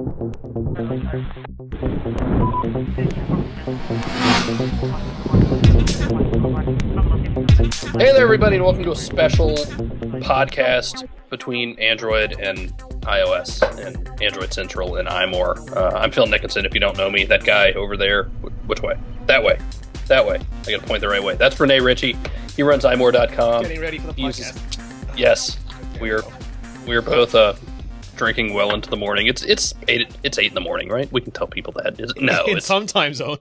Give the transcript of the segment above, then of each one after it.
Hey there, everybody, and welcome to a special podcast between Android and iOS and Android Central and iMore. I'm Phil Nickinson, if you don't know me. That guy over there, which way? That way. That way. I gotta point the right way. That's Rene Ritchie. He runs iMore.com. Getting ready for the podcast. Yes, we are both drinking well into the morning. It's 8 in the morning, right? We can tell people that. No, in some time zone.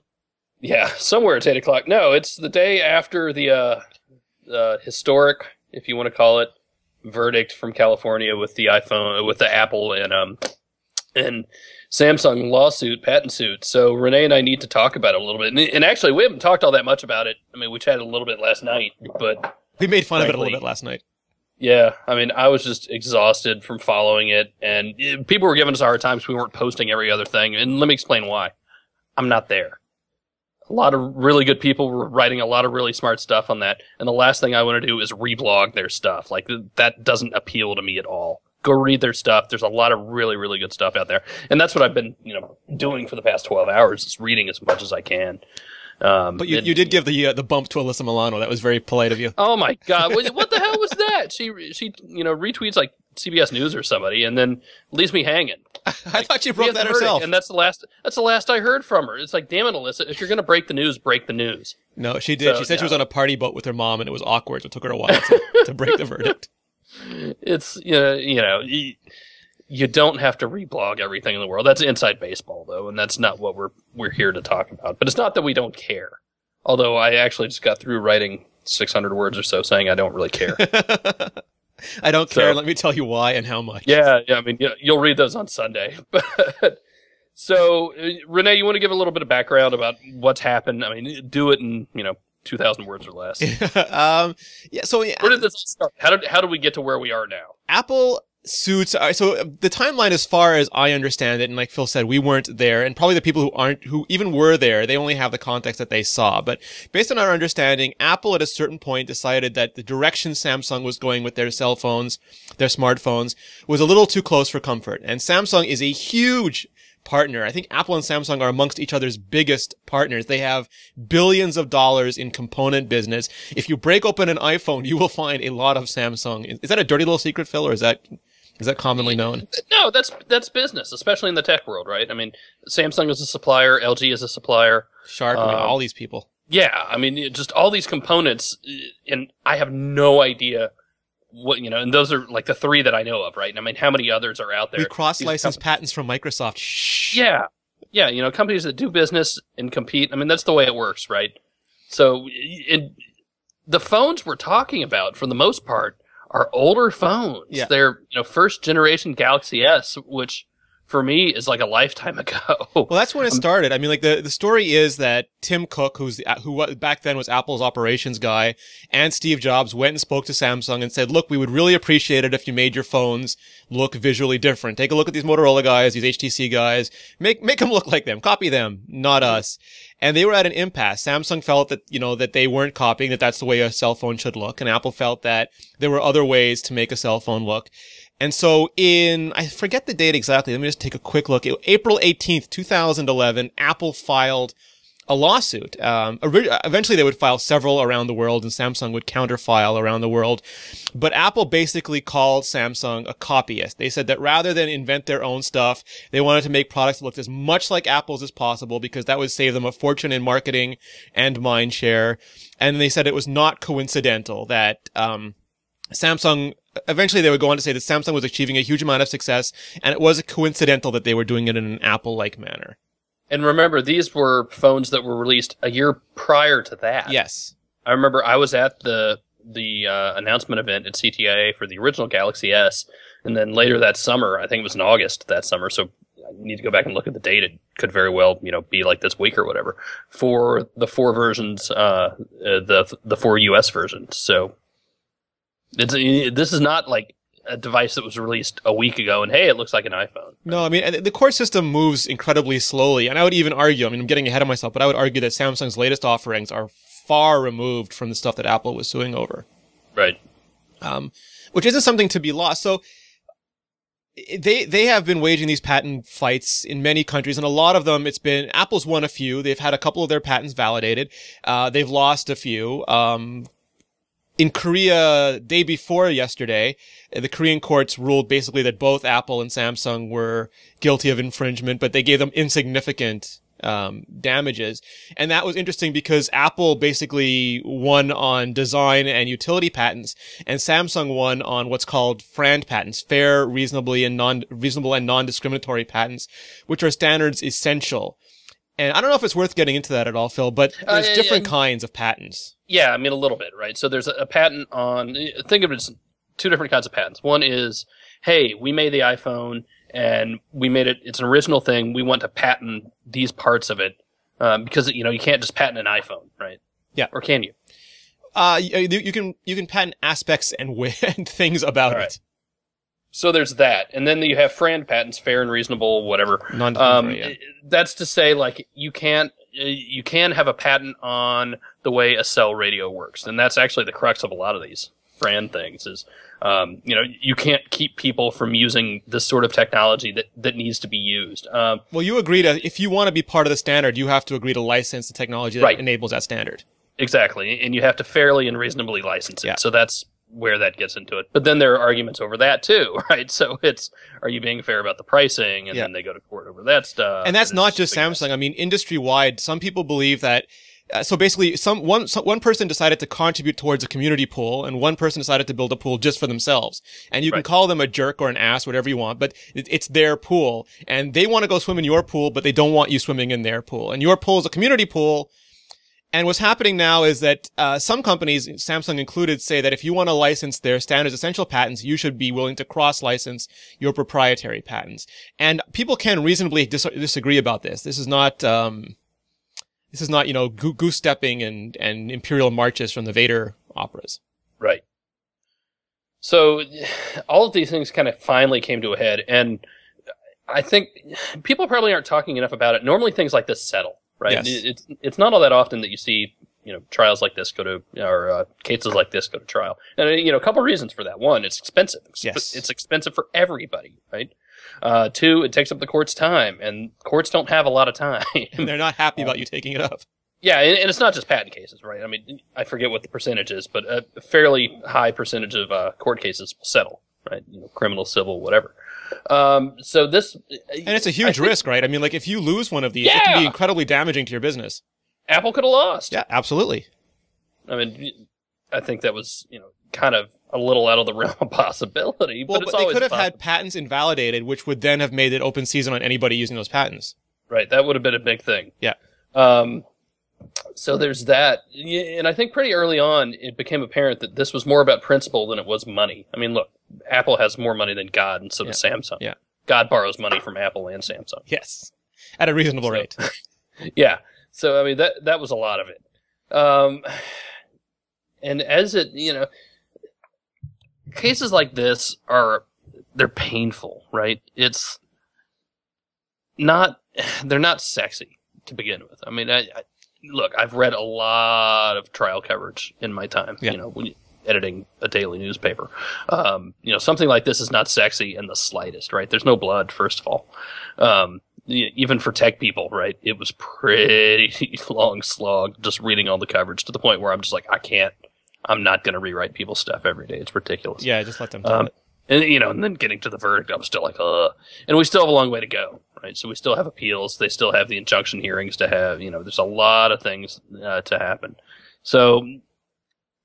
Yeah, somewhere it's 8 o'clock. No, it's the day after the historic, if you want to call it, verdict from California with the iPhone, with the Apple and Samsung lawsuit, patent suit. So Rene and I need to talk about it a little bit. And actually, we haven't talked all that much about it. I mean, we chatted a little bit last night, but we made fun of it a little bit last night. Yeah, I mean, I was just exhausted from following it, and people were giving us a hard time because we weren't posting every other thing. And let me explain why. I'm not there. A lot of really good people were writing a lot of really smart stuff on that, and the last thing I want to do is reblog their stuff. Like, that doesn't appeal to me at all. Go read their stuff. There's a lot of really, really good stuff out there, and that's what I've been, doing for the past 12 hours, is reading as much as I can. But you did give the bump to Alyssa Milano. That was very polite of you. Oh my God! What the hell was that? She retweets like CBS News or somebody, and then leaves me hanging. I thought she broke that herself. And that's the last I heard from her. It's like, damn it, Alyssa! If you're gonna break the news, break the news. No, she did. So, she said she was on a party boat with her mom, and it was awkward. So it took her a while to break the verdict. It's you don't have to reblog everything in the world. That's inside baseball, though, and that's not what we're here to talk about. But it's not that we don't care. Although I actually just got through writing 600 words or so saying I don't really care. I don't care. Let me tell you why and how much. Yeah. I mean, you'll read those on Sunday. So, Rene, you want to give a little bit of background about what's happened? I mean, do it in 2,000 words or less. Yeah. So where did this start? How did we get to where we are now? Apple suits. So the timeline, as far as I understand it, and like Phil said, we weren't there, and probably the people who even were there, they only have the context that they saw. But based on our understanding, Apple at a certain point decided that the direction Samsung was going with their cell phones, their smartphones, was a little too close for comfort. And Samsung is a huge partner. I think Apple and Samsung are amongst each other's biggest partners. They have billions of dollars in component business. If you break open an iPhone, you will find a lot of Samsung. Is that a dirty little secret, Phil, or is that commonly known? No, that's business, especially in the tech world, right? I mean, Samsung is a supplier, LG is a supplier. Sharp, all these people. Yeah, I mean, just all these components, and I have no idea what, and those are like the three that I know of, right? And I mean, how many others are out there? We cross-license patents from Microsoft. Shh. Yeah, companies that do business and compete. I mean, that's the way it works, right? So, the phones we're talking about, for the most part, are older phones. Yeah. They're, first generation Galaxy S, which for me is like a lifetime ago. Well, that's when it started. I mean, like the story is that Tim Cook, who back then was Apple's operations guy, and Steve Jobs went and spoke to Samsung and said, look, we would really appreciate it if you made your phones look visually different. Take a look at these Motorola guys, these HTC guys, make them look like them, copy them, not us. And they were at an impasse. Samsung felt that, that they weren't copying, that that's the way a cell phone should look. And Apple felt that there were other ways to make a cell phone look. And so I forget the date exactly. Let me just take a quick look. April 18th, 2011, Apple filed a lawsuit. Eventually they would file several around the world, and Samsung would counterfile around the world. But Apple basically called Samsung a copyist. They said that rather than invent their own stuff, they wanted to make products that looked as much like Apple's as possible, because that would save them a fortune in marketing and mind share. And they said it was not coincidental that Samsung, eventually they would go on to say that Samsung was achieving a huge amount of success, and it was coincidental that they were doing it in an Apple-like manner. And remember, these were phones that were released a year prior to that. Yes. I remember I was at the announcement event at CTIA for the original Galaxy S, and then later that summer, I think it was in August that summer, so I need to go back and look at the date. It could very well, be like this week or whatever, for the 4 versions, the 4 US versions. So this is not like a device that was released a week ago and, hey, it looks like an iPhone. No, I mean, the core system moves incredibly slowly. And I would even argue, I'm getting ahead of myself, but I would argue that Samsung's latest offerings are far removed from the stuff that Apple was suing over. Right. Which isn't something to be lost. So they have been waging these patent fights in many countries, and a lot of them, Apple's won a few. They've had a couple of their patents validated. They've lost a few. In Korea, day before yesterday, the Korean courts ruled basically that both Apple and Samsung were guilty of infringement, but they gave them insignificant damages. And that was interesting because Apple basically won on design and utility patents, and Samsung won on what's called FRAND patents, fair, reasonable and non-discriminatory patents, which are standards essential. And I don't know if it's worth getting into that at all, Phil, but there's different kinds of patents. Yeah, I mean, a little bit, right? So there's a patent on, think of it as two different kinds of patents. One is, hey, we made the iPhone, and we made it, it's an original thing. We want to patent these parts of it, because, you can't just patent an iPhone, right? Yeah. Or can you? You can patent aspects and things about it. So there's that. And then you have FRAND patents, fair and reasonable, whatever. Non-discriminatory, That's to say, like, you can have a patent on the way a cell radio works. And that's actually the crux of a lot of these FRAND things is, you can't keep people from using this sort of technology that needs to be used. Well, you agree to, if you want to be part of the standard, you have to agree to license the technology that enables that standard. Exactly. And you have to fairly and reasonably license it. Yeah. So that's where that gets into it. But then there are arguments over that too, right? So it's, are you being fair about the pricing? And then they go to court over that stuff. And that's not just Samsung. I mean, industry-wide, some people believe that so basically, one person decided to contribute towards a community pool, and one person decided to build a pool just for themselves. And you can call them a jerk or an ass, whatever you want, but it's their pool. And they want to go swim in your pool, but they don't want you swimming in their pool. And your pool is a community pool. And what's happening now is that some companies, Samsung included, say that if you want to license their standards essential patents, you should be willing to cross-license your proprietary patents. And people can reasonably disagree about this. This is not goose stepping and imperial marches from the Vader operas. Right. So all of these things kind of finally came to a head, and I think people probably aren't talking enough about it. Normally things like this settle. Right. Yes. It's not all that often that you see, trials like this go to, or cases like this go to trial. And, a couple of reasons for that. One, it's expensive. Yes. It's expensive for everybody, right? Two, it takes up the court's time, and courts don't have a lot of time. And they're not happy about you taking it up. Yeah, and it's not just patent cases, right? I mean, I forget what the percentage is, but a fairly high percentage of court cases will settle, right? Criminal, civil, whatever. So this, and it's a huge risk, right? I mean, like if you lose one of these, it can be incredibly damaging to your business. Apple could have lost. Yeah, absolutely. I mean, I think that was, kind of a little out of the realm of possibility. Well, but they could have had patents invalidated, which would then have made it open season on anybody using those patents. Right. That would have been a big thing. Yeah. So there's that. And I think pretty early on, it became apparent that this was more about principle than it was money. I mean, look, Apple has more money than God, and so does Samsung. Yeah. God borrows money from Apple and Samsung. Yes. At a reasonable rate. Yeah. So, I mean, that was a lot of it. And as it, cases like this they're painful, right? They're not sexy to begin with. I mean, look, I've read a lot of trial coverage in my time, when editing a daily newspaper. Something like this is not sexy in the slightest, right? There's no blood, first of all. Even for tech people, right? It was pretty long slog just reading all the coverage to the point where I'm just like, I'm not going to rewrite people's stuff every day. It's ridiculous. Yeah, just let them do it. And then getting to the verdict, I'm still like, and we still have a long way to go, right? So we still have appeals. They still have the injunction hearings to have, there's a lot of things to happen. So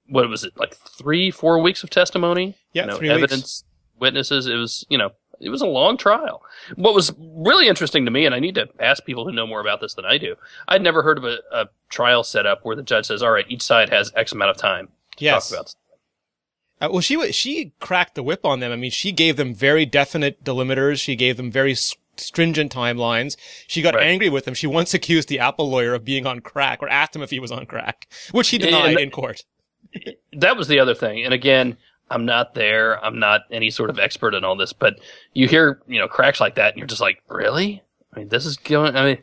what was it, like 3-4 weeks of testimony? Yeah, 3 evidence, witnesses. It was, it was a long trial. What was really interesting to me, and I need to ask people who know more about this than I do, I'd never heard of a trial set up where the judge says, all right, each side has X amount of time to talk about something. Well, she cracked the whip on them. I mean, she gave them very definite delimiters. She gave them very stringent timelines. She got angry with them. She once accused the Apple lawyer of being on crack, or asked him if he was on crack, which he denied in court. That was the other thing. And again, I'm not there. I'm not any sort of expert in all this, but you hear, cracks like that and you're just like, really? I mean, this is going,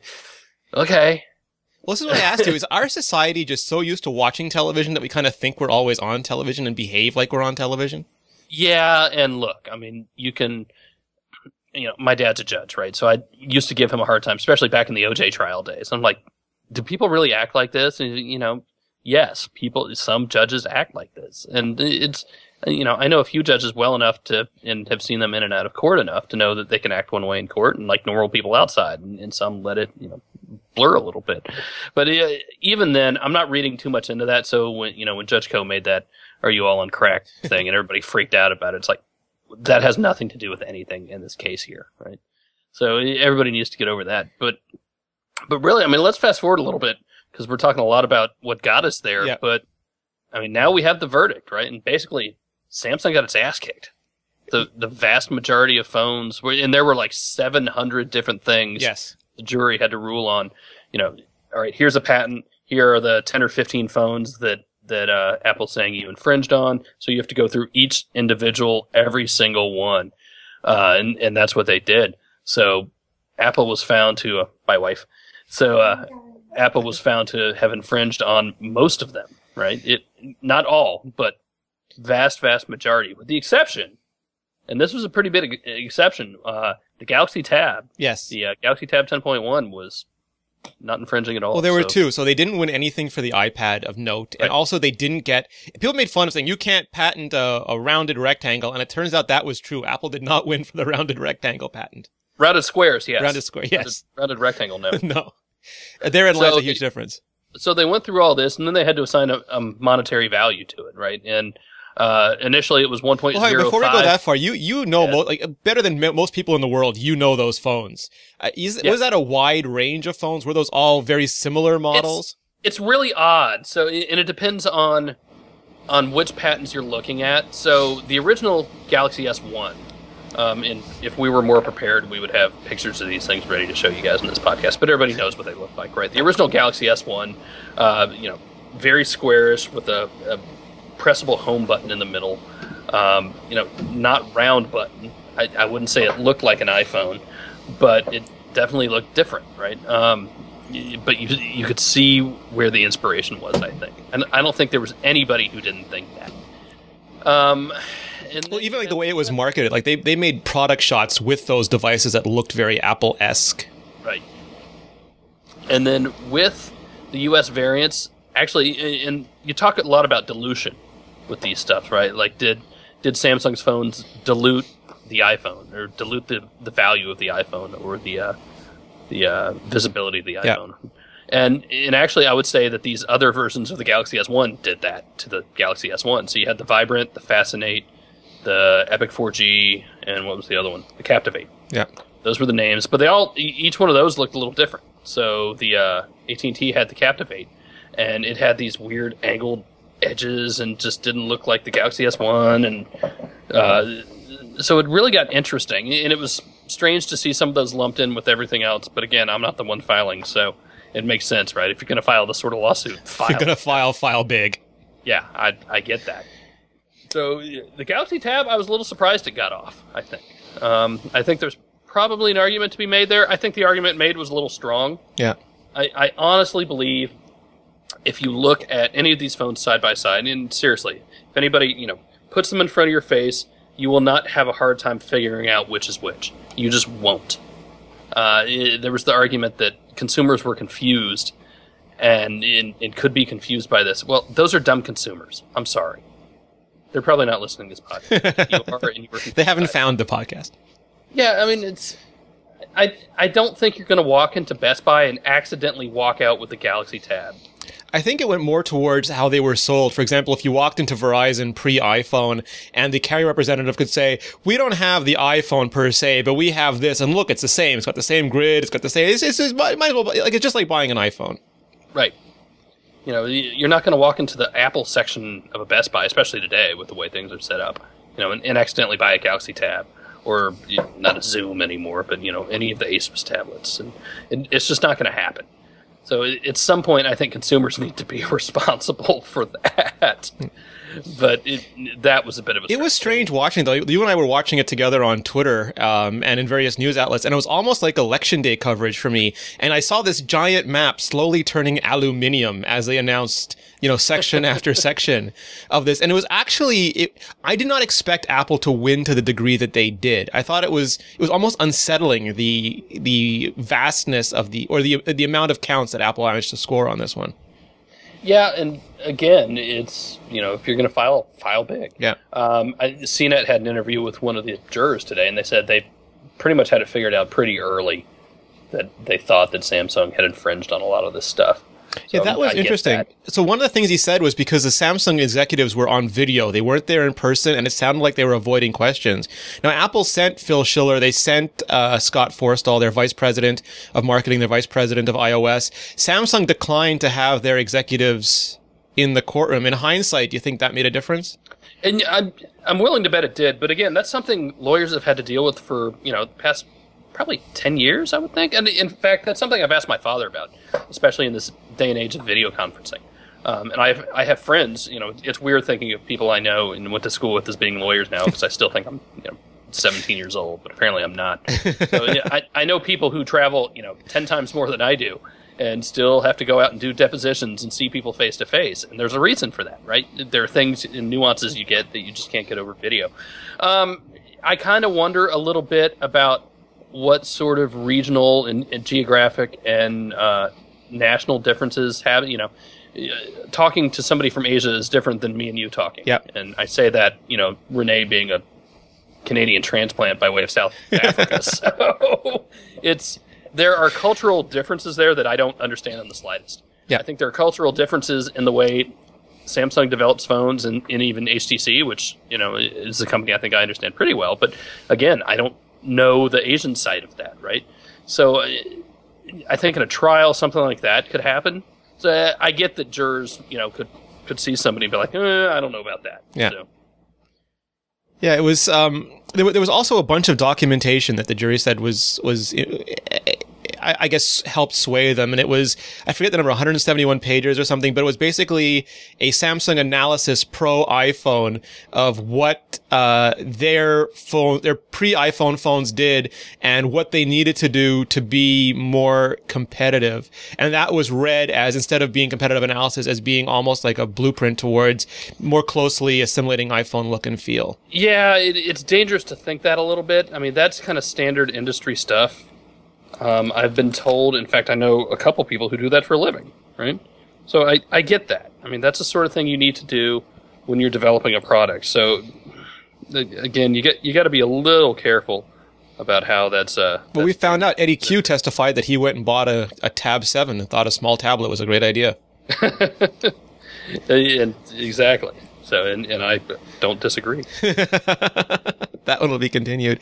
okay. Well, this is what I asked you. Is our society just so used to watching television that we kind of think we're always on television and behave like we're on television? Yeah. And look, I mean, you can, my dad's a judge, right? So I used to give him a hard time, especially back in the OJ trial days. I'm like, do people really act like this? And, yes, some judges act like this. And it's, I know a few judges well enough and have seen them in and out of court enough to know that they can act one way in court and like normal people outside, and some let it, blur a little bit. But even then, I'm not reading too much into that. So when Judge Coe made that "Are you all on crack" thing, and everybody freaked out about it, it's like, that has nothing to do with anything in this case here, right? So everybody needs to get over that. But really, let's fast forward a little bit, because we're talking a lot about what got us there. Yeah. But now we have the verdict, right? And basically, Samsung got its ass kicked. The vast majority of phones, and there were like 700 different things. Yes. The jury had to rule on, all right, here's a patent. Here are the 10 or 15 phones that Apple's saying you infringed on. So you have to go through each individual, every single one. And that's what they did. So Apple was found to, my wife. So, Apple was found to have infringed on most of them, right? Not all, but vast majority, with the exception, and this was a pretty big exception, the Galaxy Tab. Yes. The Galaxy Tab 10.1 was not infringing at all. Well, there were two. So they didn't win anything for the iPad of note. Right. And also they didn't get... People made fun of saying, you can't patent a rounded rectangle. And it turns out that was true. Apple did not win for the rounded rectangle patent. Rounded squares, yes. Rounded square, yes. Rounded rectangle, no. No. Therein lies a huge difference. So they went through all this, and then they had to assign a monetary value to it, right? And initially it was 1.05. Well, before we go that far, you know better than most people in the world, you know those phones. Was that a wide range of phones? Were those all very similar models? It's really odd. So, and it depends on which patents you're looking at. So the original Galaxy S1, and if we were more prepared, we would have pictures of these things ready to show you guys in this podcast. But everybody knows what they look like, right? The original Galaxy S1, very squarish with a pressable home button in the middle. Not round button. I wouldn't say it looked like an iPhone, but it definitely looked different, right? But you could see where the inspiration was, I think. And I don't think there was anybody who didn't think that. Even like the way it was marketed, like they made product shots with those devices that looked very Apple-esque. Right. And then with the US variants, actually, and you talk a lot about dilution with these stuff, right? Like, did Samsung's phones dilute the iPhone, or dilute the value of the iPhone, or the visibility of the iPhone? Yeah. And actually, I would say that these other versions of the Galaxy S1 did that to the Galaxy S1. So you had the Vibrant, the Fascinate, the Epic 4G, and what was the other one? The Captivate. Yeah. Those were the names, but each one of those looked a little different. So the AT&T had the Captivate, and it had these weird angled edges and just didn't look like the Galaxy S1, and so it really got interesting, and it was strange to see some of those lumped in with everything else. But again, I'm not the one filing, so it makes sense, right? If you're going to file this sort of lawsuit, file. If you're going to file big. Yeah, I get that. So the Galaxy Tab, I was a little surprised it got off, I think. I think there's probably an argument to be made there. I think the argument made was a little strong. Yeah. I honestly believe if you look at any of these phones side by side, and seriously, if anybody, puts them in front of your face, you will not have a hard time figuring out which is which. You just won't. There was the argument that consumers were confused and could be confused by this. Well, those are dumb consumers. I'm sorry. They're probably not listening to this podcast. You are, and you were they haven't found the podcast. Yeah, it's... I don't think you're going to walk into Best Buy and accidentally walk out with the Galaxy Tab. I think it went more towards how they were sold. For example, if you walked into Verizon pre-iPhone and the carrier representative could say, we don't have the iPhone per se, but we have this, and look, it's the same. It's got the same grid. It's got the same... It's might as well... Like, it's just like buying an iPhone. Right. You're not going to walk into the Apple section of a Best Buy, especially today with the way things are set up, and accidentally buy a Galaxy Tab. Or not a Zoom anymore, but any of the Asus tablets, and it's just not going to happen. So at some point, I think consumers need to be responsible for that. that. But that was a bit of a... It was strange watching, though. You and I were watching it together on Twitter and in various news outlets, and it was almost like election day coverage for me. And I saw this giant map slowly turning aluminium as they announced, section after section of this. And it was actually... I did not expect Apple to win to the degree that they did. I thought it was almost unsettling, the vastness of the amount of counts that Apple managed to score on this one. Yeah, and again, it's, if you're going to file big. Yeah. CNET had an interview with one of the jurors today, and they said they pretty much had it figured out pretty early that they thought that Samsung had infringed on a lot of this stuff. So yeah, that was interesting. That. So one of the things he said was because the Samsung executives were on video, they weren't there in person, and it sounded like they were avoiding questions. Now, Apple sent Phil Schiller, they sent Scott Forstall, their vice president of marketing, their vice president of iOS. Samsung declined to have their executives in the courtroom. In hindsight, do you think that made a difference? And I'm willing to bet it did, but again, that's something lawyers have had to deal with for the past probably 10 years, I would think. And in fact, that's something I've asked my father about, especially in this day and age of video conferencing. And I have friends, it's weird thinking of people I know and went to school with as being lawyers now, because I still think I'm 17 years old, but apparently I'm not. So I know people who travel 10 times more than I do and still have to go out and do depositions and see people face to face. And there's a reason for that, right? There are things and nuances you get that you just can't get over video. I kind of wonder a little bit about what sort of regional and geographic and national differences have. Talking to somebody from Asia is different than me and you talking. Yep. And I say that, Rene being a Canadian transplant by way of South Africa. So there are cultural differences there that I don't understand in the slightest. Yeah. I think there are cultural differences in the way Samsung develops phones and even HTC, which, is a company I think I understand pretty well. But again, I don't know the Asian side of that, right? So I think in a trial, something like that could happen. So I get that jurors, could see somebody and be like, I don't know about that. Yeah. So. Yeah, it was. There was also a bunch of documentation that the jury said was I guess helped sway them, and it was, I forget the number, 171 pages or something, but it was basically a Samsung Analysis Pro iPhone of what their pre-iPhone phones did and what they needed to do to be more competitive. And that was read as, instead of being competitive analysis, as being almost like a blueprint towards more closely assimilating iPhone look and feel. Yeah, it's dangerous to think that a little bit. I mean, that's kind of standard industry stuff. I've been told, in fact, I know a couple people who do that for a living, right? So I get that. I mean, that's the sort of thing you need to do when you're developing a product. So again, you got to be a little careful about how that's. Well, we found out Eddie Q testified that he went and bought a Tab 7 and thought a small tablet was a great idea. And exactly. So, and I don't disagree. That one will be continued.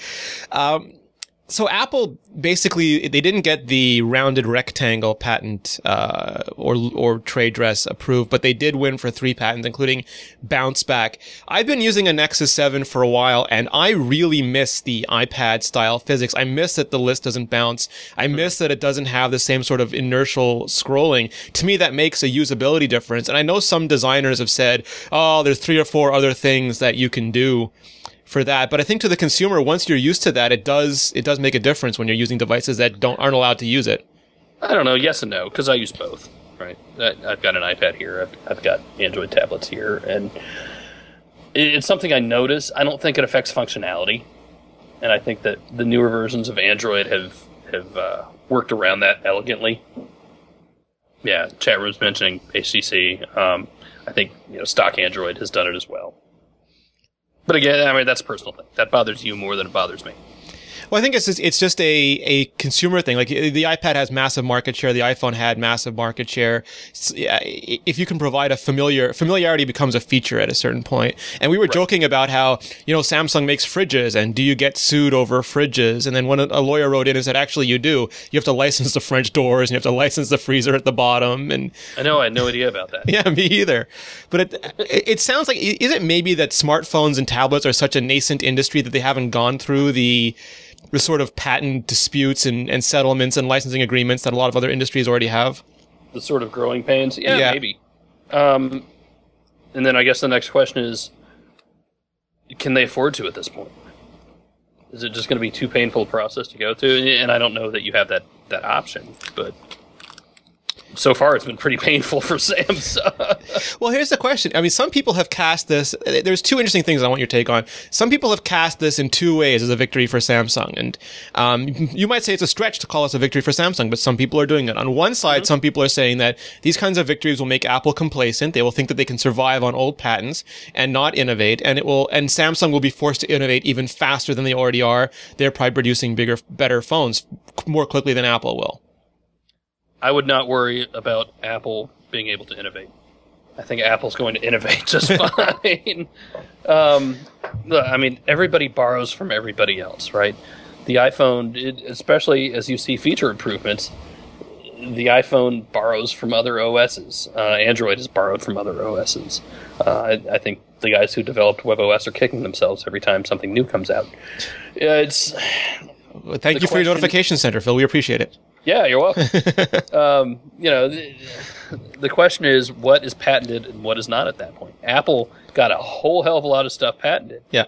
So Apple basically, they didn't get the rounded rectangle patent or trade dress approved, but they did win for 3 patents, including bounce back. I've been using a Nexus 7 for a while, and I really miss the iPad style physics. I miss that the list doesn't bounce. I miss that it doesn't have the same sort of inertial scrolling. To me, that makes a usability difference. And I know some designers have said, oh, there's 3 or 4 other things that you can do for that. But I think to the consumer, once you're used to that, it does make a difference when you're using devices that aren't allowed to use it. I don't know, yes and no, because I use both, right? I've got an iPad here, I've got Android tablets here, and it's something I notice. I don't think it affects functionality, and I think that the newer versions of Android have worked around that elegantly. Yeah, chat room's mentioning HTC. I think stock Android has done it as well. But again, I mean, that's a personal thing. That bothers you more than it bothers me. Well, I think it's just a consumer thing. Like the iPad has massive market share. The iPhone had massive market share. If you can provide familiarity becomes a feature at a certain point. And we were joking about how, Samsung makes fridges, and do you get sued over fridges? And then when a lawyer wrote in and said, actually you do, you have to license the French doors and you have to license the freezer at the bottom. And I know, I had no idea about that. Yeah, me either. But it sounds like, is it maybe that smartphones and tablets are such a nascent industry that they haven't gone through the sort of patent disputes and settlements and licensing agreements that a lot of other industries already have? The sort of growing pains? Yeah. Maybe. And then I guess the next question is, can they afford to at this point? Is it just going to be too painful a process to go through? And I don't know that you have that option, but so far it's been pretty painful for Samsung. Well, here's the question. I mean, some people have cast this. There's two interesting things I want your take on. Some people have cast this in two ways as a victory for Samsung. And you might say it's a stretch to call this a victory for Samsung, but some people are doing it. On one side, some people are saying that these kinds of victories will make Apple complacent. They will think that they can survive on old patents and not innovate. And Samsung will be forced to innovate even faster than they already are. They're probably producing better phones more quickly than Apple will. I would not worry about Apple being able to innovate. I think Apple's going to innovate just fine. I mean, everybody borrows from everybody else, right? The iPhone, especially as you see feature improvements, the iPhone borrows from other OSs. Android has borrowed from other OSs. I think the guys who developed WebOS are kicking themselves every time something new comes out. Well, thank you for your notification center, Phil. We appreciate it. Yeah, you're welcome. The question is, what is patented and what is not at that point? Apple got a whole hell of a lot of stuff patented. Yeah.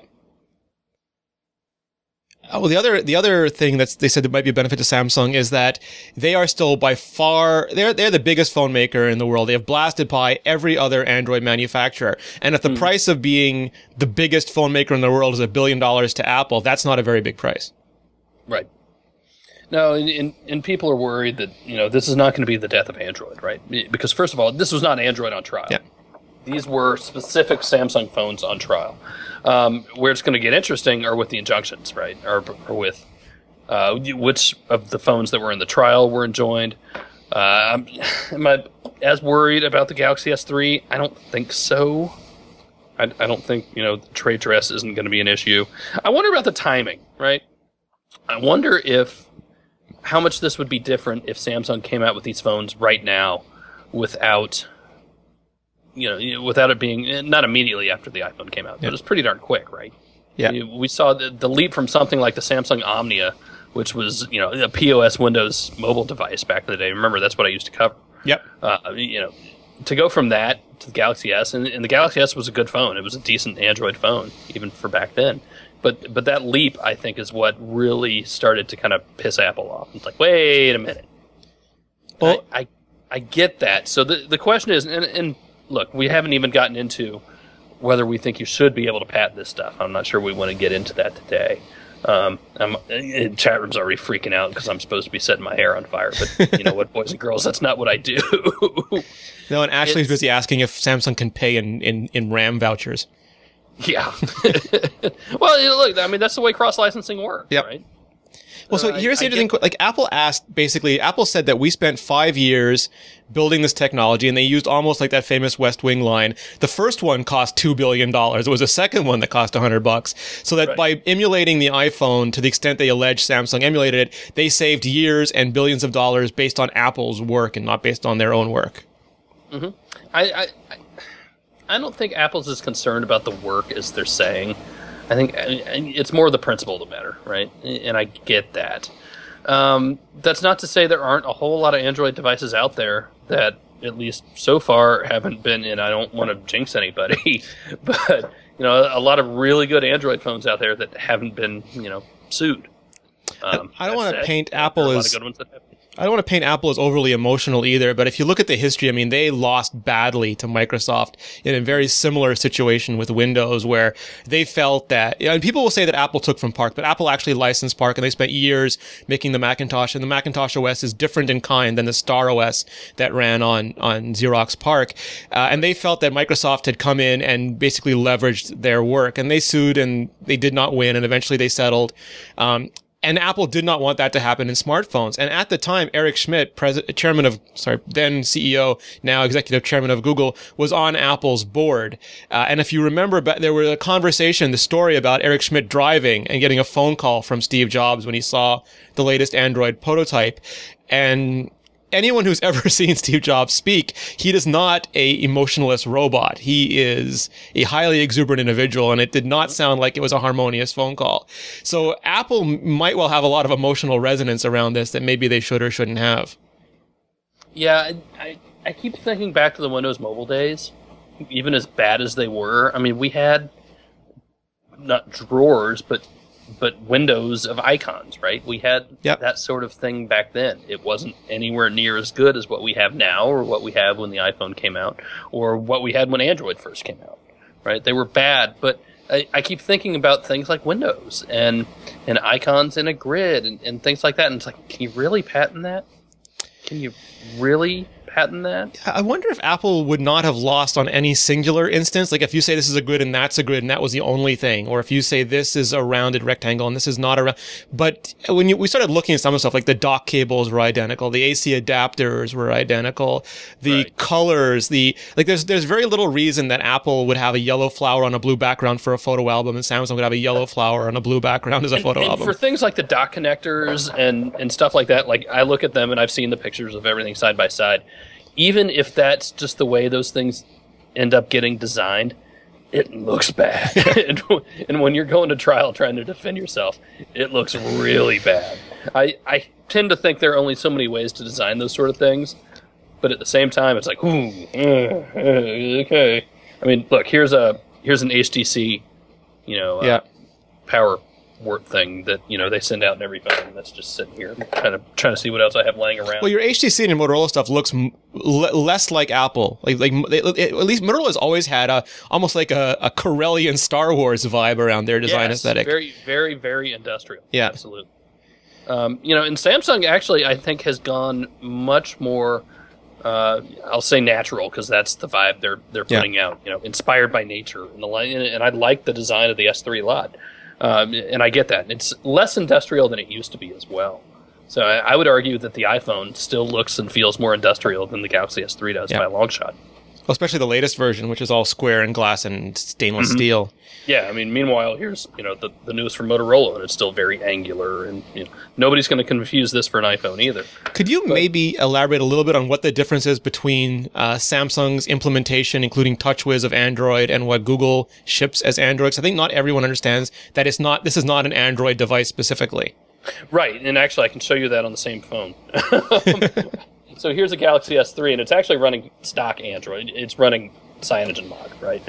Well, the other thing that they said that might be a benefit to Samsung is that they are still by far they're the biggest phone maker in the world. They have blasted by every other Android manufacturer, and if the price of being the biggest phone maker in the world is $1 billion to Apple, that's not a very big price. Right. No, and people are worried that, this is not going to be the death of Android, right? Because, first of all, this was not Android on trial. Yeah. These were specific Samsung phones on trial. Where it's going to get interesting are with the injunctions, right? Or with which of the phones that were in the trial were enjoined. Am I as worried about the Galaxy S3? I don't think so. I don't think, the trade dress isn't going to be an issue. I wonder about the timing, right? I wonder how much this would be different if Samsung came out with these phones right now without it being, not immediately after the iPhone came out, but it's pretty darn quick, right? Yeah. We saw the leap from something like the Samsung Omnia, which was, a POS Windows mobile device back in the day. Remember, that's what I used to cover. Yep. To go from that to the Galaxy S, and the Galaxy S was a good phone. It was a decent Android phone, even for back then. But that leap, I think, is what really started to kind of piss Apple off. It's like, wait a minute. Well, I get that. So the question is, and look, we haven't even gotten into whether we think you should be able to patent this stuff. I'm not sure we want to get into that today. Chat room's already freaking out because I'm supposed to be setting my hair on fire. But you know what, boys and girls, that's not what I do. No, and Ashley's busy asking if Samsung can pay in RAM vouchers. Yeah. Well, look, I mean, that's the way cross-licensing works, right? Well, so here's the interesting, like Apple said that we spent 5 years building this technology and they used almost like that famous West Wing line. The first one cost $2 billion. It was the second one that cost $100. So that by emulating the iPhone to the extent they allege Samsung emulated it, they saved years and billions of dollars based on Apple's work and not based on their own work. Mm-hmm. I don't think Apple's as concerned about the work as they're saying. I think it's more the principle of the matter, right? And I get that. That's not to say there aren't a whole lot of Android devices out there that, at least so far, haven't been, and I don't want to jinx anybody, but, a lot of really good Android phones out there that haven't been, sued. I don't want to paint Apple as... I don't want to paint Apple as overly emotional either, but if you look at the history, I mean, they lost badly to Microsoft in a very similar situation with Windows where they felt that, and people will say that Apple took from Park, but Apple actually licensed Park and they spent years making the Macintosh, and the Macintosh OS is different in kind than the Star OS that ran on Xerox Park. And they felt that Microsoft had come in and basically leveraged their work, and they sued and they did not win, and eventually they settled. And Apple did not want that to happen in smartphones. And at the time, Eric Schmidt, then CEO, now executive chairman of Google, was on Apple's board. And if you remember, there was a conversation, the story about Eric Schmidt driving and getting a phone call from Steve Jobs when he saw the latest Android prototype. And anyone who's ever seen Steve Jobs speak, he is not a emotionless robot. He is a highly exuberant individual, and it did not sound like it was a harmonious phone call. So Apple might well have a lot of emotional resonance around this that maybe they should or shouldn't have. Yeah, I keep thinking back to the Windows Mobile days, even as bad as they were, I mean, we had not drawers, but windows of icons, right? We had that sort of thing back then. It wasn't anywhere near as good as what we have now, or what we have when the iPhone came out, or what we had when Android first came out, right? They were bad, but I keep thinking about things like windows and icons in a grid and things like that, and it's like, can you really patent that? Can you really patent that? I wonder if Apple would not have lost on any singular instance. Like if you say this is a grid and that's a grid and that was the only thing, or if you say this is a rounded rectangle and this is not a round. But when we started looking at some of the stuff, like the dock cables were identical, the AC adapters were identical, the colors, there's very little reason that Apple would have a yellow flower on a blue background for a photo album and Samsung would have a yellow flower on a blue background as a photo album. For things like the dock connectors and stuff like that, like I look at them and I've seen the pictures of everything side by side. Even if that's just the way those things end up getting designed, it looks bad. And when you're going to trial trying to defend yourself, it looks really bad. I tend to think there are only so many ways to design those sort of things, but at the same time, it's like, okay. I mean, look, here's an HTC, power wart thing that they send out in every phone, and that's just sitting here kind of trying to see what else I have laying around. Well, your HTC and Motorola stuff looks less like Apple. At least Motorola's always had almost like a Corellian Star Wars vibe around their design aesthetic. Very, very, very industrial. Yeah, absolutely. And Samsung actually, I think, has gone much more. I'll say natural, because that's the vibe they're putting out. Inspired by nature and and I like the design of the S3 a lot. And I get that. It's less industrial than it used to be as well. So I would argue that the iPhone still looks and feels more industrial than the Galaxy S3 does by a long shot. Well, especially the latest version, which is all square and glass and stainless steel. Yeah, I mean, meanwhile, here's the newest from Motorola, and it's still very angular, and nobody's going to confuse this for an iPhone either. Could you maybe elaborate a little bit on what the difference is between Samsung's implementation, including TouchWiz of Android, and what Google ships as Android? 'Cause I think not everyone understands that this is not an Android device specifically. Right, and actually, I can show you that on the same phone. So here's a Galaxy S3, and it's actually running stock Android. It's running CyanogenMod, right?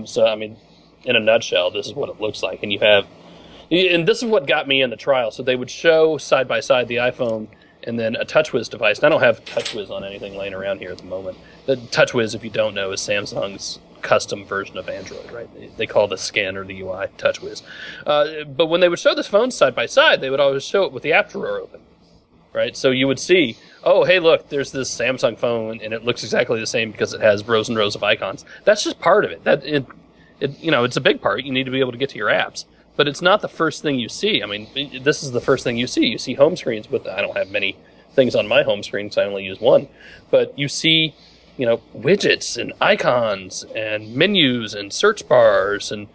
So, I mean, in a nutshell, this is what it looks like. And this is what got me in the trial. So they would show side by side the iPhone and then a TouchWiz device. And I don't have TouchWiz on anything laying around here at the moment. The TouchWiz, if you don't know, is Samsung's custom version of Android, right? They call the skin or the UI TouchWiz. But when they would show this phone side by side, they would always show it with the app drawer open, right? So you would see, oh, hey, look, there's this Samsung phone, and it looks exactly the same because it has rows and rows of icons. That's just part of it. It's a big part. You need to be able to get to your apps. But it's not the first thing you see. I mean, this is the first thing you see. You see home screens with, I don't have many things on my home screen, so I only use one. But you see, widgets and icons and menus and search bars, and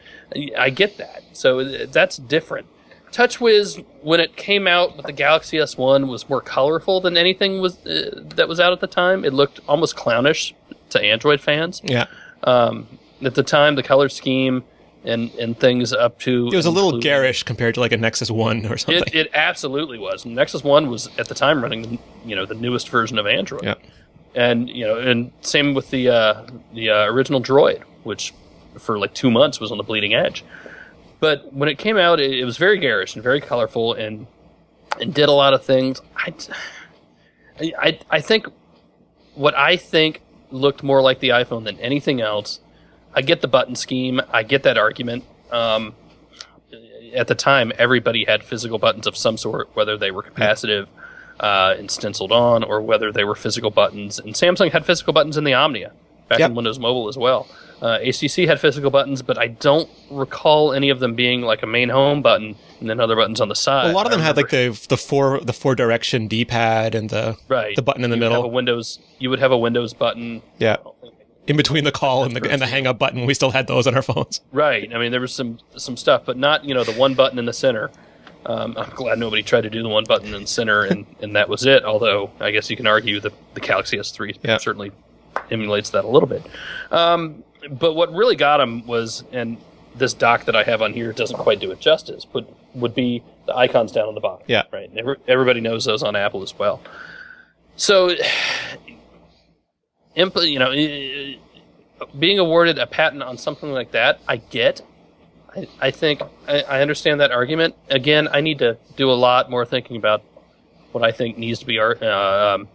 I get that. So that's different. TouchWiz, when it came out with the Galaxy S1, was more colorful than anything that was out at the time. It looked almost clownish to Android fans. Yeah. At the time, the color scheme and things up to... It was a little garish compared to like a Nexus 1 or something. It absolutely was. Nexus 1 was, at the time, running the newest version of Android. Yeah. And, and same with the original Droid, which for like 2 months was on the bleeding edge. But when it came out, it was very garish and very colorful and did a lot of things. I think what I think looked more like the iPhone than anything else. I get the button scheme. I get that argument. At the time, everybody had physical buttons of some sort, whether they were capacitive and stenciled on, or whether they were physical buttons. And Samsung had physical buttons in the Omnia, back in Windows Mobile as well. HTC had physical buttons, but I don't recall any of them being like a main home button and then other buttons on the side. A lot of them had like the four direction D-pad and the button in the middle. You would have a Windows button. Yeah. In between the call and the hang up button, we still had those on our phones. Right. I mean, there was some stuff, but not the one button in the center. I'm glad nobody tried to do the one button in the center, and that was it. Although I guess you can argue that the Galaxy S3 certainly emulates that a little bit. But what really got him was, and this dock that I have on here doesn't quite do it justice, but would be the icons down on the bottom. Yeah. Right. Everybody knows those on Apple as well. being awarded a patent on something like that, I get. I think I understand that argument. Again, I need to do a lot more thinking about what I think needs to be allowed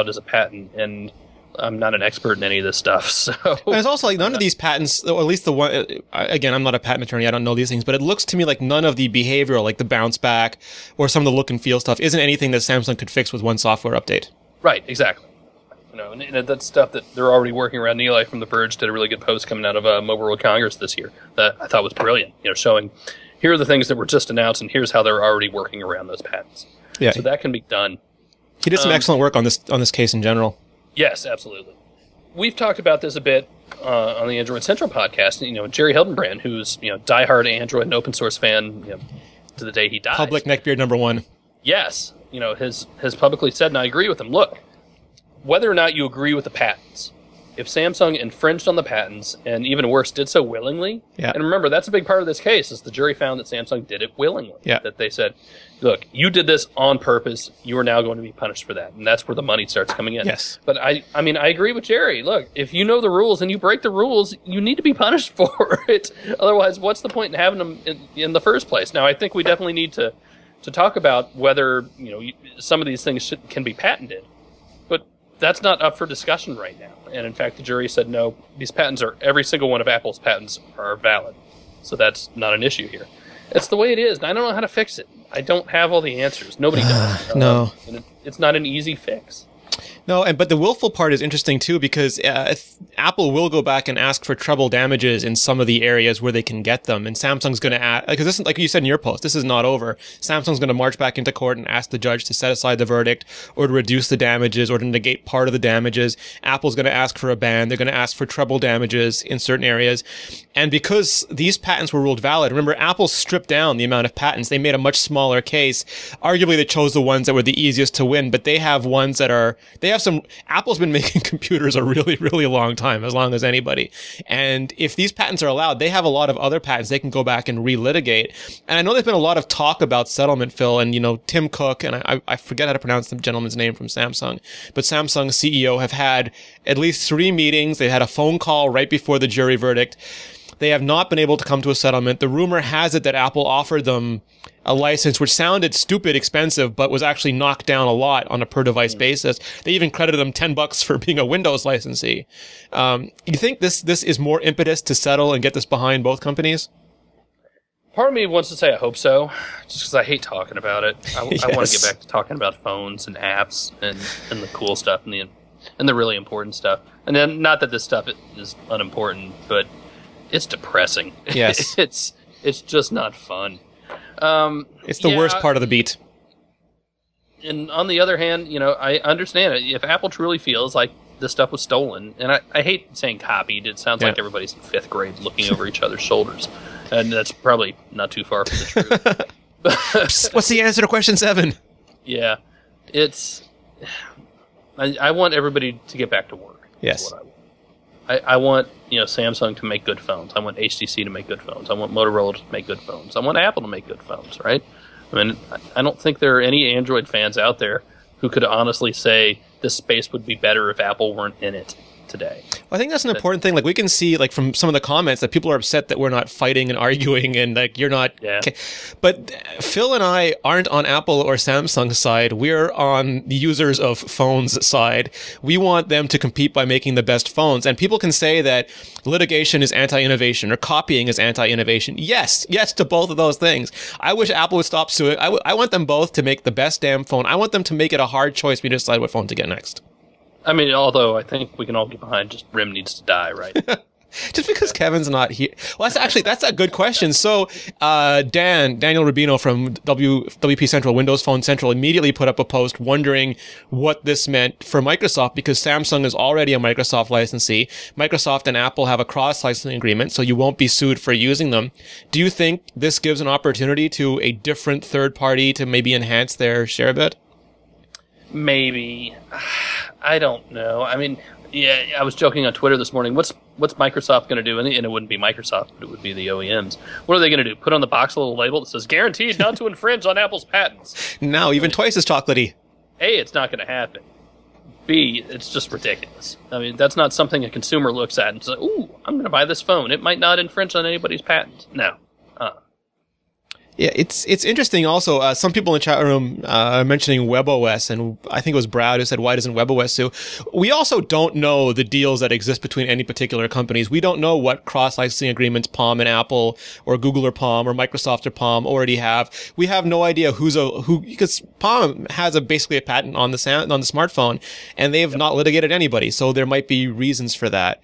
as a patent, and I'm not an expert in any of this stuff. So and it's also like none of these patents, or at least the one, again, I'm not a patent attorney, I don't know these things, but it looks to me like none of the behavioral, like the bounce back or some of the look and feel stuff, isn't anything that Samsung could fix with one software update. Right, exactly. And that's stuff that they're already working around. Neil from The Verge did a really good post coming out of Mobile World Congress this year that I thought was brilliant. Showing here are the things that were just announced, and here's how they're already working around those patents. Yeah, so that can be done. He did some excellent work on this case in general. Yes, absolutely. We've talked about this a bit on the Android Central podcast. Jerry Hildenbrand, who's diehard Android and open source fan, to the day he dies. Public neckbeard number one. Yes, has publicly said, and I agree with him. Look. Whether or not you agree with the patents, if Samsung infringed on the patents, and even worse, did so willingly, and remember, that's a big part of this case, is the jury found that Samsung did it willingly. That they said, look, you did this on purpose, you are now going to be punished for that. And that's where the money starts coming in. Yes. But I agree with Jerry. Look, if you know the rules and you break the rules, you need to be punished for it. Otherwise, what's the point in having them in the first place? Now, I think we definitely need to talk about whether some of these things can be patented. That's not up for discussion right now. And in fact, the jury said, no, these patents every single one of Apple's patents are valid. So that's not an issue here. It's the way it is, and I don't know how to fix it. I don't have all the answers. Nobody does. No. And it's not an easy fix. No, but the willful part is interesting too, because Apple will go back and ask for treble damages in some of the areas where they can get them, and Samsung's going to ask, because this is, like you said in your post, this is not over. Samsung's going to march back into court and ask the judge to set aside the verdict, or to reduce the damages, or to negate part of the damages. Apple's going to ask for a ban. They're going to ask for treble damages in certain areas, and because these patents were ruled valid, remember, Apple stripped down the amount of patents. They made a much smaller case. Arguably, they chose the ones that were the easiest to win, but they have ones that are, Apple's been making computers a really, really long time, as long as anybody. And if these patents are allowed, they have a lot of other patents they can go back and relitigate. And I know there's been a lot of talk about settlement, Phil, and, Tim Cook, and I forget how to pronounce the gentleman's name from Samsung, but Samsung's CEO have had at least 3 meetings. They had a phone call right before the jury verdict. They have not been able to come to a settlement. The rumor has it that Apple offered them a license, which sounded stupid expensive, but was actually knocked down a lot on a per-device basis. They even credited them $10 for being a Windows licensee. You think this is more impetus to settle and get this behind both companies? Part of me wants to say I hope so, just because I hate talking about it. I want to get back to talking about phones and apps and the cool stuff and the really important stuff. And then, not that this stuff is unimportant, but it's depressing. Yes. It's just not fun. It's the worst part of the beat. And on the other hand, I understand it. If Apple truly feels like this stuff was stolen, and I hate saying copied, it sounds like everybody's in 5th grade looking over each other's shoulders. And that's probably not too far from the truth. What's the answer to question 7? Yeah. I want everybody to get back to work. Yes. That's what I want. I want Samsung to make good phones. I want HTC to make good phones. I want Motorola to make good phones. I want Apple to make good phones, right? I mean, I don't think there are any Android fans out there who could honestly say this space would be better if Apple weren't in it today. Well, I think that's an important thing. Like, we can see, like, from some of the comments that people are upset that we're not fighting and arguing, and like you're not. Yeah. But Phil and I aren't on Apple or Samsung's side. We're on the users of phones' side. We want them to compete by making the best phones. And people can say that litigation is anti-innovation or copying is anti-innovation. Yes to both of those things. I wish Apple would stop suing. I want them both to make the best damn phone. I want them to make it a hard choice for me to decide what phone to get next. I mean, although I think we can all get behind just RIM needs to die, right? Just because Kevin's not here. Well, that's a good question. So, Daniel Rubino from WP Central, Windows Phone Central, immediately put up a post wondering what this meant for Microsoft, because Samsung is already a Microsoft licensee. Microsoft and Apple have a cross-licensing agreement, so you won't be sued for using them. Do you think this gives an opportunity to a different third party to maybe enhance their share a bit? Maybe. I don't know. I mean, yeah, I was joking on Twitter this morning. What's Microsoft going to do? And it wouldn't be Microsoft, but it would be the OEMs. What are they going to do? Put on the box a little label that says, guaranteed not to infringe on Apple's patents. No, even twice as chocolatey. It's not going to happen. be, it's just ridiculous. I mean, that's not something a consumer looks at and says, "Ooh, I'm going to buy this phone. It might not infringe on anybody's patent." No. Yeah, it's interesting also. Some people in the chat room are mentioning WebOS, and I think it was Brad who said, why doesn't WebOS sue? We also don't know the deals that exist between any particular companies. We don't know what cross-licensing agreements Palm and Apple or Google or Palm or Microsoft or Palm already have. We have no idea who because Palm has basically a patent on the smartphone, and they have not litigated anybody, so there might be reasons for that.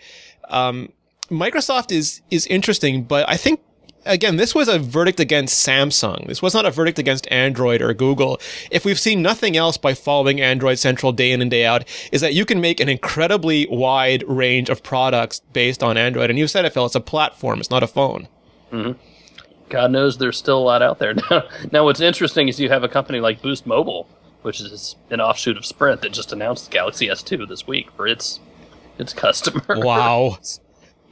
Microsoft is interesting, but I think, again, this was a verdict against Samsung. This was not a verdict against Android or Google. If we've seen nothing else by following Android Central day in and day out, is that you can make an incredibly wide range of products based on Android. And you said it, Phil, it's a platform. It's not a phone. Mm-hmm. God knows there's still a lot out there. Now, what's interesting is you have a company like Boost Mobile, which is an offshoot of Sprint, that just announced the Galaxy S2 this week for its customers. Wow.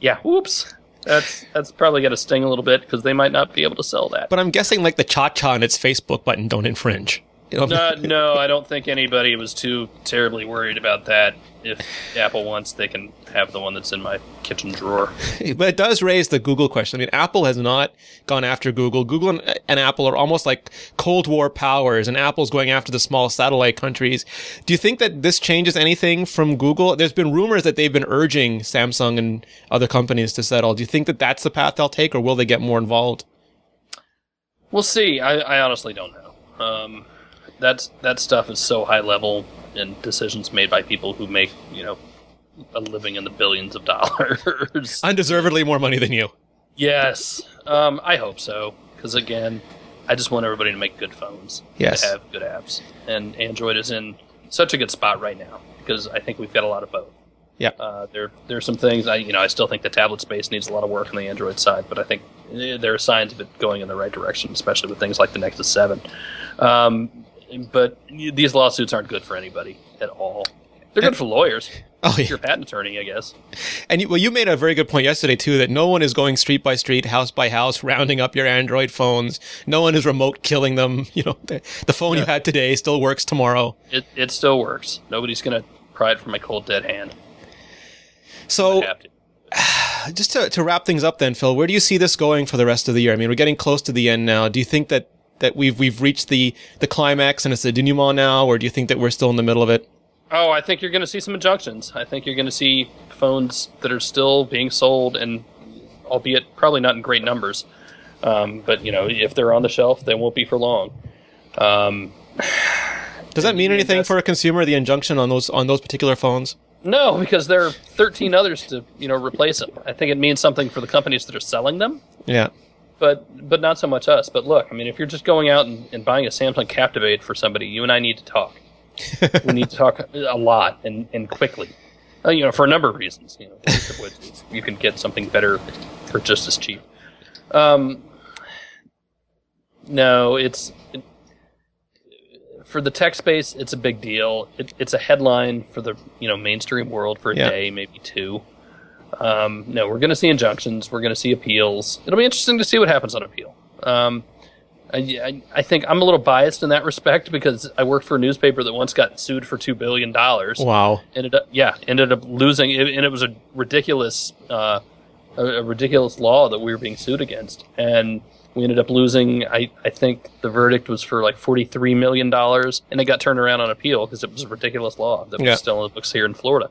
Yeah, whoops. That's probably going to sting a little bit because they might not be able to sell that. But I'm guessing like the cha-cha and its Facebook button don't infringe. You know? No, I don't think anybody was too terribly worried about that. If Apple wants, they can have the one that's in my kitchen drawer. But it does raise the Google question. I mean, Apple has not gone after Google. Google and Apple are almost like Cold War powers, and Apple's going after the small satellite countries. Do you think that this changes anything from Google? There's been rumors that they've been urging Samsung and other companies to settle. Do you think that that's the path they'll take, or will they get more involved? We'll see. I honestly don't know. That stuff is so high level, and decisions made by people who make, a living in the billions of dollars. Undeservedly more money than you. Yes. I hope so. Because again, I just want everybody to make good phones. Yes. To have good apps. And Android is in such a good spot right now, because I think we've got a lot of both. Yeah. There are some things, I still think the tablet space needs a lot of work on the Android side, but I think there are signs of it going in the right direction, especially with things like the Nexus 7. But these lawsuits aren't good for anybody at all. They're good for lawyers. Oh, yeah. You're a patent attorney, I guess. And you made a very good point yesterday, too, that no one is going street by street, house by house, rounding up your Android phones. No one is remote killing them. The phone you had today still works tomorrow. It still works. Nobody's going to pry it from my cold, dead hand. So, just to wrap things up then, Phil, where do you see this going for the rest of the year? I mean, we're getting close to the end now. Do you think that we've reached the climax and it's the denouement now, or do you think that we're still in the middle of it? Oh, I think you're going to see some injunctions. I think you're going to see phones that are still being sold, and albeit probably not in great numbers. But if they're on the shelf, they won't be for long. Does that mean anything for a consumer, the injunction on those particular phones? No, because there are 13 others to replace them. I think it means something for the companies that are selling them. Yeah. But not so much us. But look, I mean, if you're just going out and buying a Samsung Captivate for somebody, you and I need to talk. We need to talk a lot and quickly. For a number of reasons. Least of which is you can get something better for just as cheap. No, for the tech space, it's a big deal. It's a headline for the mainstream world for a day, maybe two. No, we're going to see injunctions. We're going to see appeals. It'll be interesting to see what happens on appeal. I think I'm a little biased in that respect because I worked for a newspaper that once got sued for $2 billion. Wow. Ended up losing, and it was a ridiculous law that we were being sued against. And we ended up losing, I think the verdict was for like $43 million, and it got turned around on appeal because it was a ridiculous law that was still in the books here in Florida.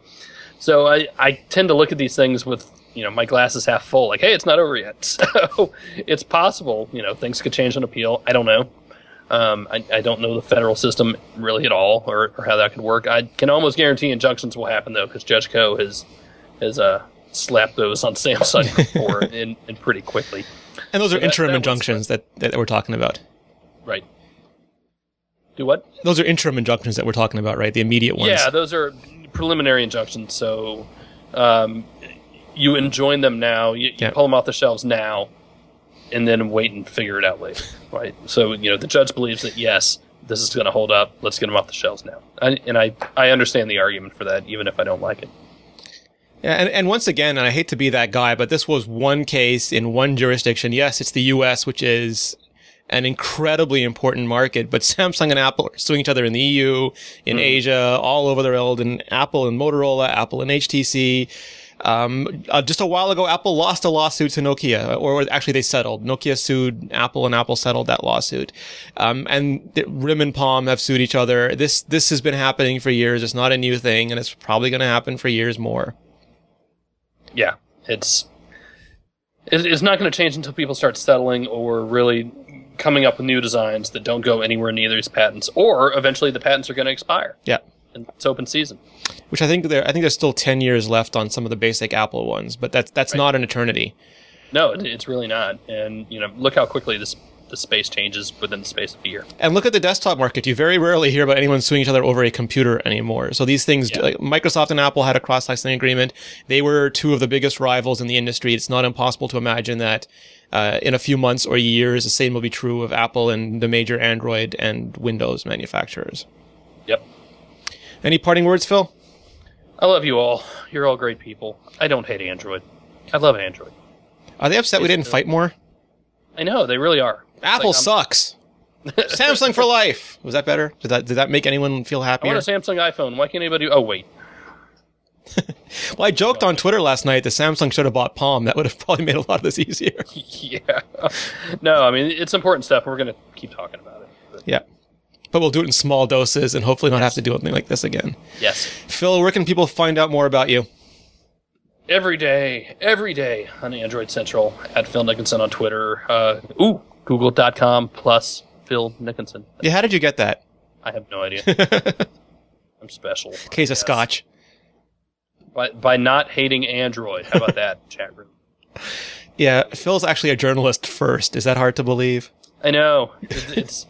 So I tend to look at these things with, my glass is half full. Like, hey, it's not over yet. So it's possible, things could change on appeal. I don't know. I don't know the federal system really at all or how that could work. I can almost guarantee injunctions will happen, though, because Judge Koh has slapped those on Samsung before and pretty quickly. And those are interim injunctions that we're talking about. Right. Do what? Those are interim injunctions that we're talking about, right? The immediate ones. Yeah, those are preliminary injunctions. So you enjoin them now. You pull them off the shelves now, and then wait and figure it out later. Right. So the judge believes that yes, this is going to hold up. Let's get them off the shelves now. And I understand the argument for that, even if I don't like it. Yeah, and once again, and I hate to be that guy, but this was one case in one jurisdiction. Yes, it's the U.S., which is an incredibly important market, but Samsung and Apple are suing each other in the EU, in Asia, all over the world, and Apple and Motorola, Apple and HTC. Just a while ago, Apple lost a lawsuit to Nokia, or actually they settled. Nokia sued Apple and Apple settled that lawsuit. And RIM and Palm have sued each other. This has been happening for years. It's not a new thing, and it's probably going to happen for years more. Yeah, it's not going to change until people start settling or really coming up with new designs that don't go anywhere near these patents, or eventually the patents are going to expire. Yeah. And it's open season. Which I think there's still 10 years left on some of the basic Apple ones, but that's right. Not an eternity. No, it's really not. And look how quickly the space changes within the space of a year. And look at the desktop market. You very rarely hear about anyone suing each other over a computer anymore. So these things, like Microsoft and Apple had a cross-licensing agreement. They were two of the biggest rivals in the industry. It's not impossible to imagine that in a few months or years, the same will be true of Apple and the major Android and Windows manufacturers. Yep. Any parting words, Phil? I love you all. You're all great people. I don't hate Android. I love Android. Are they upset we didn't fight more? I know, they really are. Apple sucks. Samsung for life. Was that better? Did that make anyone feel happier? I want a Samsung iPhone. Why can't anybody do... Oh, wait. Well, I joked on Twitter last night that Samsung should have bought Palm. That would have probably made a lot of this easier. Yeah. No, I mean, it's important stuff. We're going to keep talking about it. But... Yeah. But we'll do it in small doses and hopefully not have to do anything like this again. Yes. Phil, where can people find out more about you? Every day on Android Central, at Phil Nickinson on Twitter. Google.com/Phil Nickinson. Yeah, how did you get that? I have no idea. I'm special. Case of scotch. By not hating Android. How about that, chat room? Yeah, Phil's actually a journalist first. Is that hard to believe? I know. It's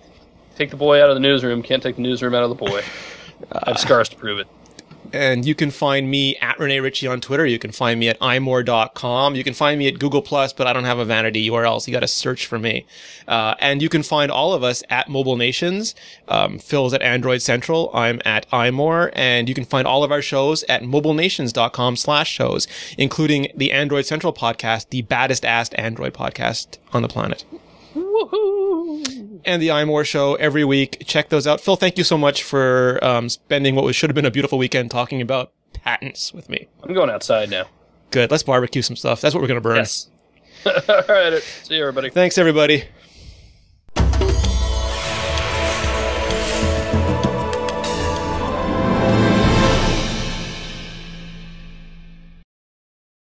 take the boy out of the newsroom, can't take the newsroom out of the boy. I have scars to prove it. And you can find me at Rene Ritchie on Twitter. You can find me at iMore.com. You can find me at Google+, but I don't have a vanity URL, so you got to search for me. And you can find all of us at Mobile Nations. Phil's at Android Central. I'm at iMore. And you can find all of our shows at mobilenations.com/shows, including the Android Central podcast, the baddest ass Android podcast on the planet. Woohoo! And the iMore show every week. Check those out. Phil, thank you so much for spending what should have been a beautiful weekend talking about patents with me. I'm going outside now. Good. Let's barbecue some stuff. That's what we're going to burn. Yes. All right. See you, everybody. Thanks, everybody.